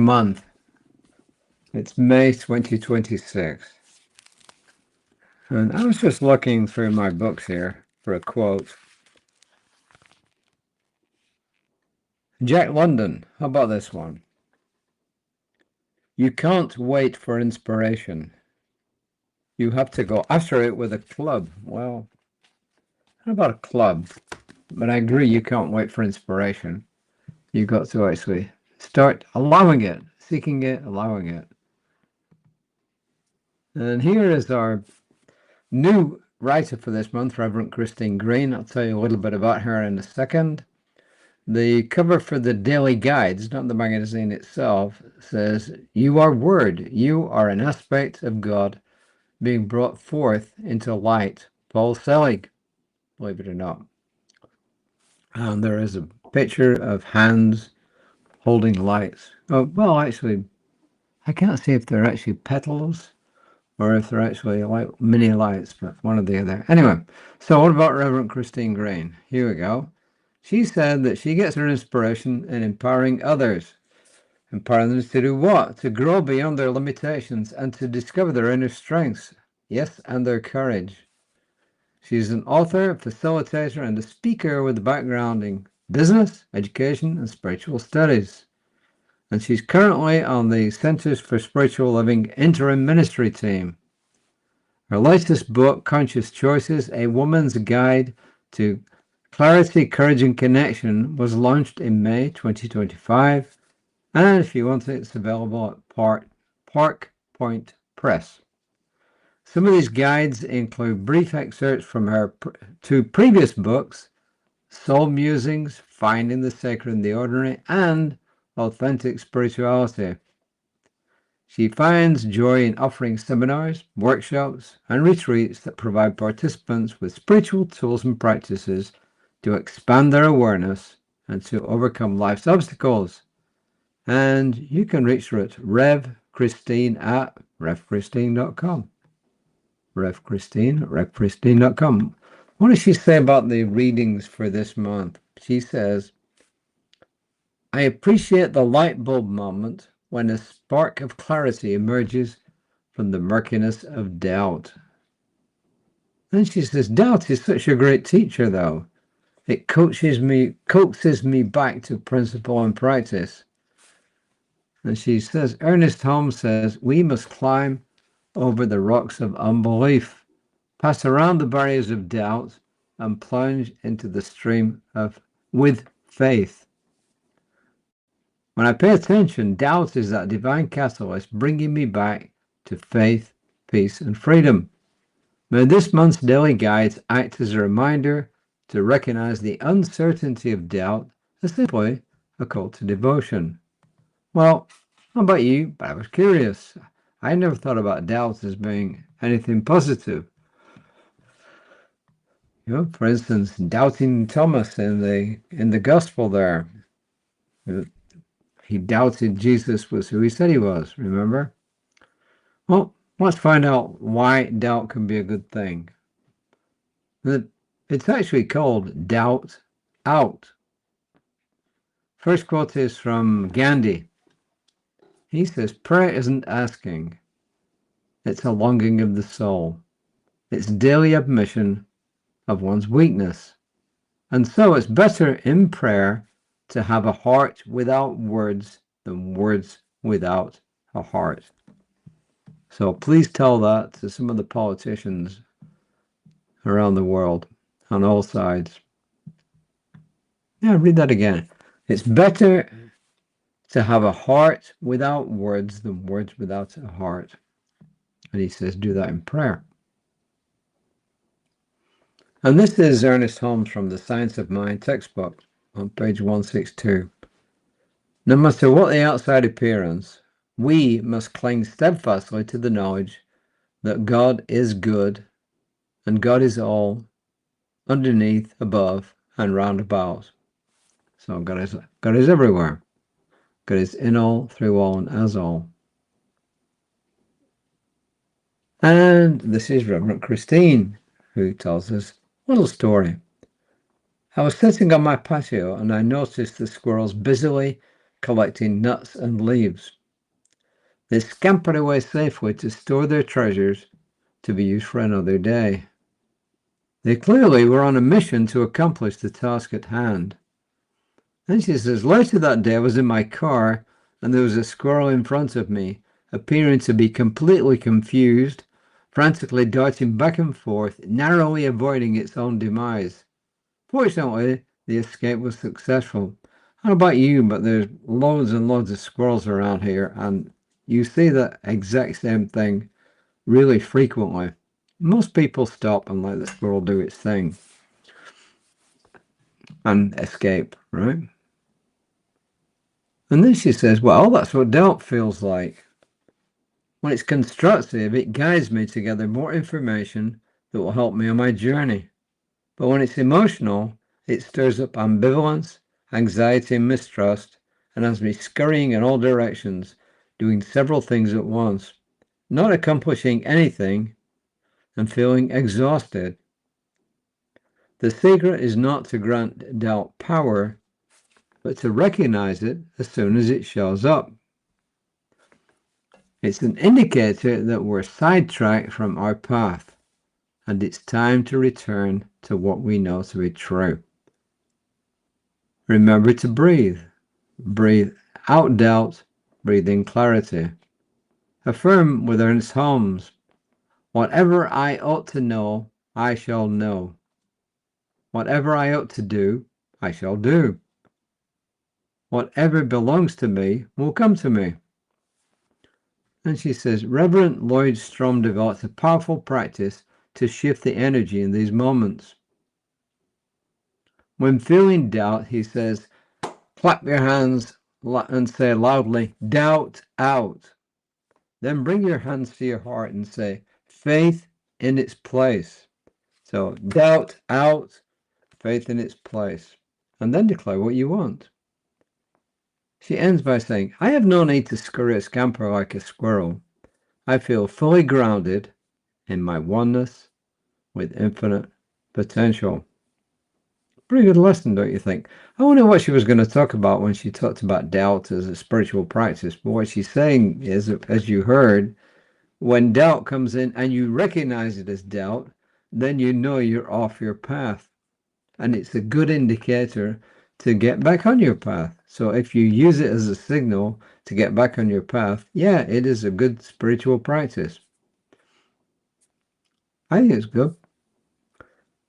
month. It's May 2026. And I was just looking through my books here for a quote. Jack London, how about this one? You can't wait for inspiration. You have to go after it with a club. Well, how about a club? But I agree, you can't wait for inspiration. You've got to actually start allowing it, seeking it, allowing it. And here is our new writer for this month, Reverend Christine Green. I'll tell you a little bit about her in a second. The cover for the daily guides, not the magazine itself, says, "You are Word. You are an aspect of God being brought forth into light." Paul Selig, believe it or not. And there is a picture of hands holding lights. Oh, well, actually, I can't see if they're actually petals or if they're actually like mini lights, but one or the other. Anyway, so what about Reverend Christine Green? Here we go. She said that she gets her inspiration in empowering others. Empowering them to do what? To grow beyond their limitations and to discover their inner strengths. Yes, and their courage. She's an author, facilitator, and a speaker with a background in business, education, and spiritual studies. And she's currently on the Centers for Spiritual Living interim ministry team. Her latest book, Conscious Choices, A Woman's Guide to Clarity, Courage, and Connection, was launched in May 2025. And if you want it, it's available at Park Point Press. Some of these guides include brief excerpts from her two previous books, Soul Musings, Finding the Sacred in the Ordinary, and Authentic Spirituality. She finds joy in offering seminars, workshops, and retreats that provide participants with spiritual tools and practices to expand their awareness and to overcome life's obstacles. And you can reach her at RevChristine at RevChristine.com. RevChristine at RevChristine.com. What does she say about the readings for this month? She says, "I appreciate the light bulb moment when a spark of clarity emerges from the murkiness of doubt." Then she says, doubt is such a great teacher, though. It coaxes me back to principle and practice. And she says, Ernest Holmes says, we must climb over the rocks of unbelief, pass around the barriers of doubt, and plunge into the stream with faith. When I pay attention, doubt is that divine catalyst bringing me back to faith, peace, and freedom. May this month's daily guides act as a reminder to recognize the uncertainty of doubt as simply a call to devotion. Well, how about you? But I was curious. I never thought about doubt as being anything positive. You know, for instance, doubting Thomas in the gospel there. He doubted Jesus was who he said he was, remember? Well, let's find out why doubt can be a good thing. It's actually called doubt out. First quote is from Gandhi. He says, prayer isn't asking. It's a longing of the soul. It's daily admission of one's weakness. And so it's better in prayer to have a heart without words than words without a heart. So please tell that to some of the politicians around the world on all sides. Yeah, read that again. It's better to have a heart without words than words without a heart. And he says, do that in prayer. And this is Ernest Holmes from the Science of Mind textbook on page 162. No matter what the outside appearance, we must cling steadfastly to the knowledge that God is good and God is all, underneath, above, and round about. So God is everywhere. God is in all, through all, and as all. And this is Reverend Christine, who tells us a little story. I was sitting on my patio and I noticed the squirrels busily collecting nuts and leaves. They scampered away safely to store their treasures to be used for another day. They clearly were on a mission to accomplish the task at hand. And she says, later that day I was in my car and there was a squirrel in front of me, appearing to be completely confused, frantically darting back and forth, narrowly avoiding its own demise. Fortunately, the escape was successful. I don't know about you, but there's loads and loads of squirrels around here, and you see the exact same thing really frequently. Most people stop and let the squirrel do its thing and escape, right? And then she says, well, that's what doubt feels like. When it's constructive, it guides me to gather more information that will help me on my journey. But when it's emotional, it stirs up ambivalence, anxiety, and mistrust, and has me scurrying in all directions, doing several things at once, not accomplishing anything, and feeling exhausted. The secret is not to grant doubt power, but to recognize it as soon as it shows up. It's an indicator that we're sidetracked from our path, and it's time to return to what we know to be true. Remember to breathe. Breathe out doubt, breathe in clarity. Affirm with earnest hums. Whatever I ought to know, I shall know. Whatever I ought to do, I shall do. Whatever belongs to me will come to me. And she says, Reverend Lloyd Strom developed a powerful practice to shift the energy in these moments. When feeling doubt, he says, clap your hands and say loudly, doubt out. Then bring your hands to your heart and say, faith in its place. So doubt out, faith in its place. And then declare what you want. She ends by saying, I have no need to scurry or scamper like a squirrel. I feel fully grounded in my oneness with infinite potential. Pretty good lesson, don't you think? I wonder what she was going to talk about when she talked about doubt as a spiritual practice. But what she's saying is, as you heard, when doubt comes in and you recognize it as doubt, then you know you're off your path. And it's a good indicator to get back on your path. So if you use it as a signal to get back on your path, yeah, it is a good spiritual practice. I think it's good.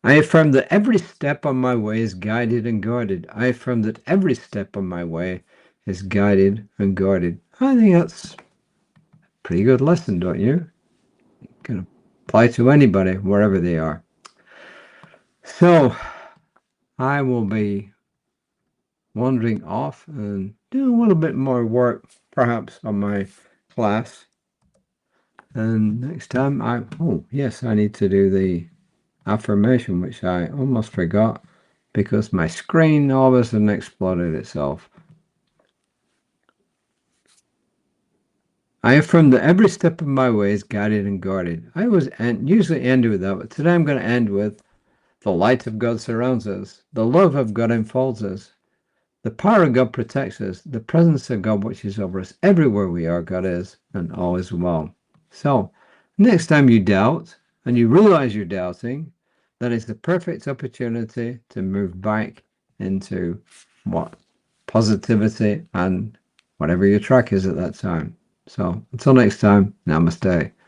I affirm that every step on my way is guided and guarded. I affirm that every step on my way is guided and guarded. I think that's a pretty good lesson, don't you? You can apply to anybody, wherever they are. So I will be wandering off and doing a little bit more work, perhaps, on my class. And next time I need to do the affirmation, which I almost forgot because my screen all of a sudden exploded itself. I affirm that every step of my way is guided and guarded. I always usually end with that, but today I'm going to end with the light of God surrounds us, the love of God enfolds us, the power of God protects us, the presence of God watches over us. Everywhere we are, God is, and all is well. So, next time you doubt, and you realize you're doubting, that is the perfect opportunity to move back into what? Positivity and whatever your track is at that time. So, until next time, namaste.